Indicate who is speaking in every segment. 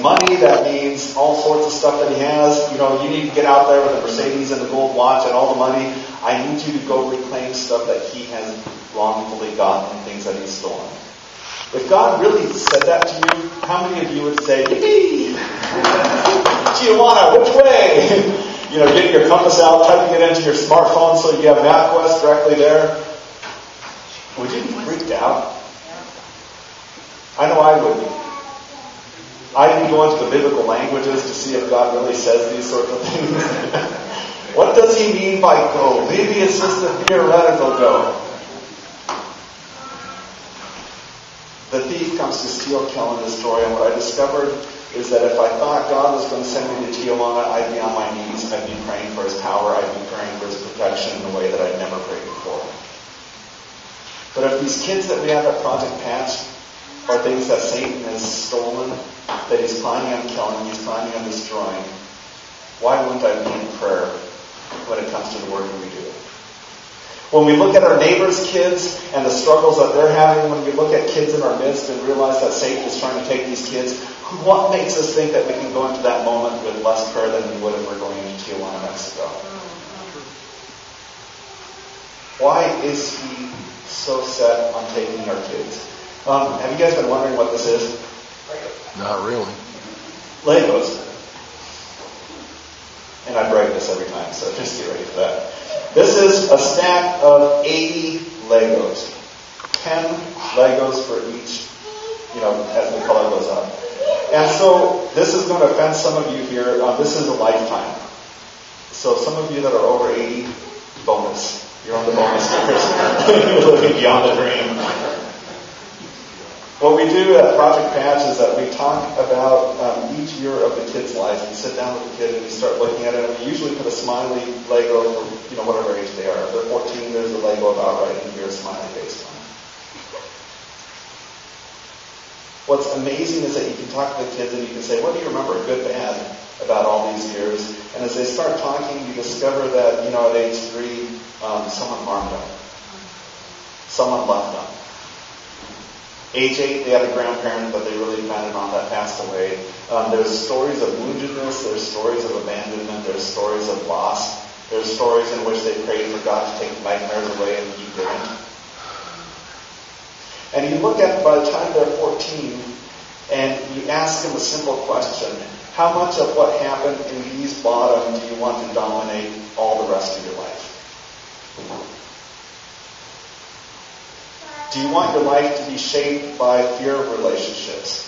Speaker 1: money, that means all sorts of stuff that he has. You need to get out there with a Mercedes and a gold watch and all the money. I need you to go reclaim stuff that he has wrongfully gotten and things that he's stolen. If God really said that to you, how many of you would say, "Yippee! Tijuana, which way?" Getting your compass out, typing it into your smartphone so you have MapQuest directly there. Would you be freaked out? I know I would be. I'd be going to the biblical languages to see if God really says these sorts of things. What does he mean by go? Maybe it's just a theoretical go. The thief comes to steal, kill, and destroy. And what I discovered is that if I thought God was going to send me to Tijuana, I'd be on my knees. I'd be praying for his power. I'd be praying for his protection in a way that I'd never prayed before. But if these kids that we have at Project Patch are things that Satan has stolen, that he's planning on killing, he's planning on destroying, why wouldn't I be in prayer when it comes to the work that we do? When we look at our neighbors' kids and the struggles that they're having, when we look at kids in our midst and realize that Satan is trying to take these kids, what makes us think that we can go into that moment with less prayer than we would if we're going into Tijuana, Mexico? Why is he so set on taking our kids? Have you guys been wondering what this is?
Speaker 2: Not really.
Speaker 1: Legos. And I break this every time, so just get ready for that. This is a stack of 80 Legos. 10 Legos for each, as the color goes up. And so this is going to offend some of you here. This is a lifetime. So some of you that are over 80, bonus. You're on the bonus tiers. You're living beyond the dream. What we do at Project Patch is that we talk about each year of the kid's life. We sit down with the kid and we start looking at it. And we usually put a smiley Lego for whatever age they are. If they're 14, there's a Lego about right in here, a smiley face on. What's amazing is that you can talk to the kids and you can say, "What do you remember, good, bad, about all these years?" And as they start talking, you discover that at age 3, someone harmed them, someone left them. Age 8, they had a grandparent that they really depended on that passed away. There's stories of woundedness. There's stories of abandonment. There's stories of loss. There's stories in which they prayed for God to take nightmares away and he didn't. And you look at, by the time they're 14, and you ask them a simple question. How much of what happened in these bottom do you want to dominate all the rest of your life? Do you want your life to be shaped by fear of relationships?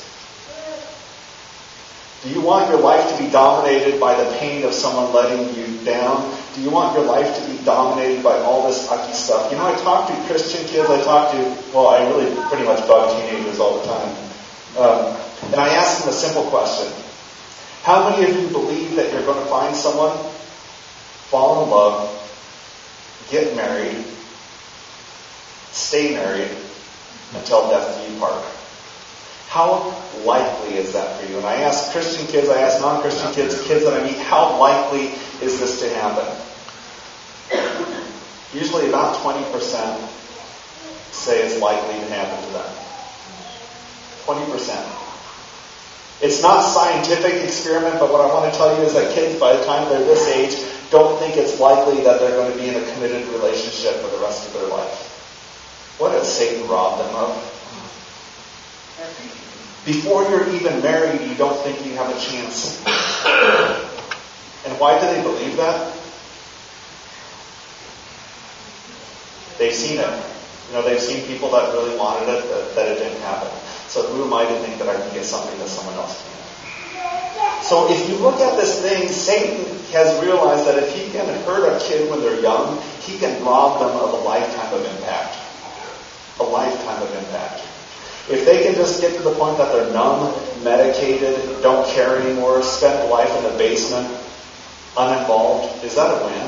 Speaker 1: Do you want your life to be dominated by the pain of someone letting you down? Do you want your life to be dominated by all this ucky stuff? I talk to Christian kids. I really pretty much bug teenagers all the time. And I ask them a simple question. How many of you believe that you're going to find someone, fall in love, get married, stay married until death do you part? How likely is that for you? And I ask Christian kids, I ask non-Christian kids, kids that I meet, how likely is this to happen? Usually about 20% say it's likely to happen to them. 20%. It's not a scientific experiment, but what I want to tell you is that kids, by the time they're this age, don't think it's likely that they're going to be in a committed relationship for the rest of their life. What has Satan robbed them of? Before you're even married, you don't think you have a chance. And why do they believe that? They've seen it. They've seen people that really wanted it, that it didn't happen. So who am I to think that I can get something that someone else can't? So if you look at this thing, Satan has realized that if he can hurt a kid when they're young, he can rob them of a lifetime of impact. A lifetime of impact. If they can just get to the point that they're numb, medicated, don't care anymore, spend life in the basement, uninvolved, is that a win?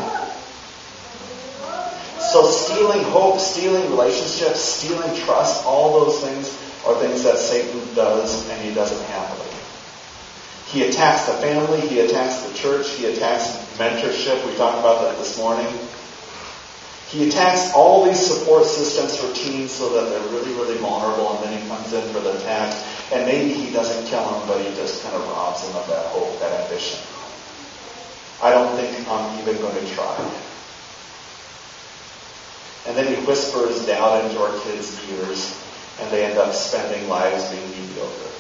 Speaker 1: So stealing hope, stealing relationships, stealing trust, all those things are things that Satan does, and he does it happily. He attacks the family, he attacks the church, he attacks mentorship. We talked about that this morning. He attacks all these support systems for teens so that they're really, really vulnerable, and then he comes in for the attack. And maybe he doesn't kill him, but he just kind of robs him of that hope, that ambition. I don't think I'm even going to try. And then he whispers doubt into our kids' ears, and they end up spending lives being mediocre.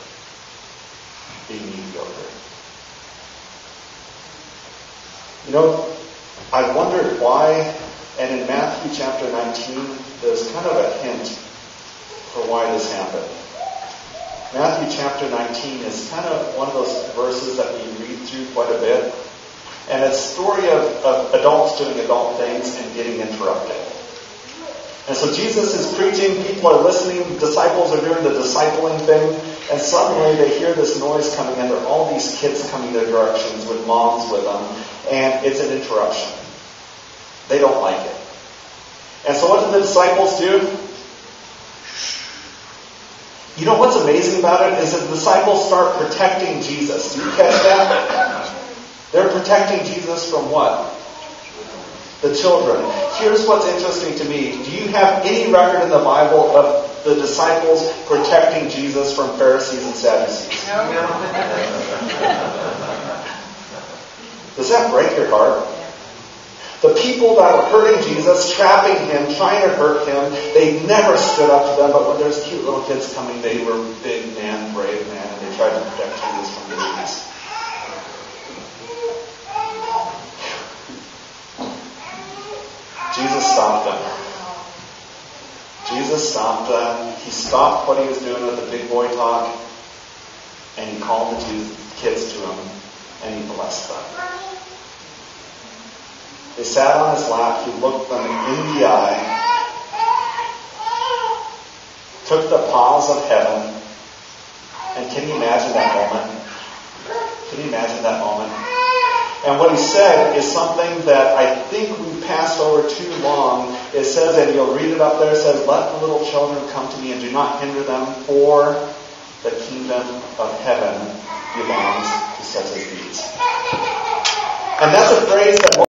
Speaker 1: You know, I wondered why, and in Matthew chapter 19, there's kind of a hint for why this happened. Matthew chapter 19 is kind of one of those verses that we read through quite a bit. And it's a story of adults doing adult things and getting interrupted. And so Jesus is preaching, people are listening, disciples are doing the discipling thing, and suddenly they hear this noise coming in. There are all these kids coming their directions with moms with them, and it's an interruption. They don't like it. And so what do the disciples do? You know what's amazing about it is that the disciples start protecting Jesus. Do you catch that? They're protecting Jesus from what? The children. Here's what's interesting to me. Do you have any record in the Bible of the disciples protecting Jesus from Pharisees and Sadducees? No. Does that break your heart? The people that were hurting Jesus, trapping him, trying to hurt him, they never stood up to them, but when there's cute little kids coming, they were big man, brave man, and they tried to protect Jesus from the babies. Jesus stopped them. Jesus stopped them. He stopped what he was doing with the big boy talk, and he called the two kids to him, and he blessed them. They sat on his lap. He looked them in the eye, took the paws of heaven, and can you imagine that moment? Can you imagine that moment? And what he said is something that I think we passed over too long. It says, and you'll read it up there, it says, let the little children come to me and do not hinder them, for the kingdom of heaven belongs to such as these. And that's a phrase that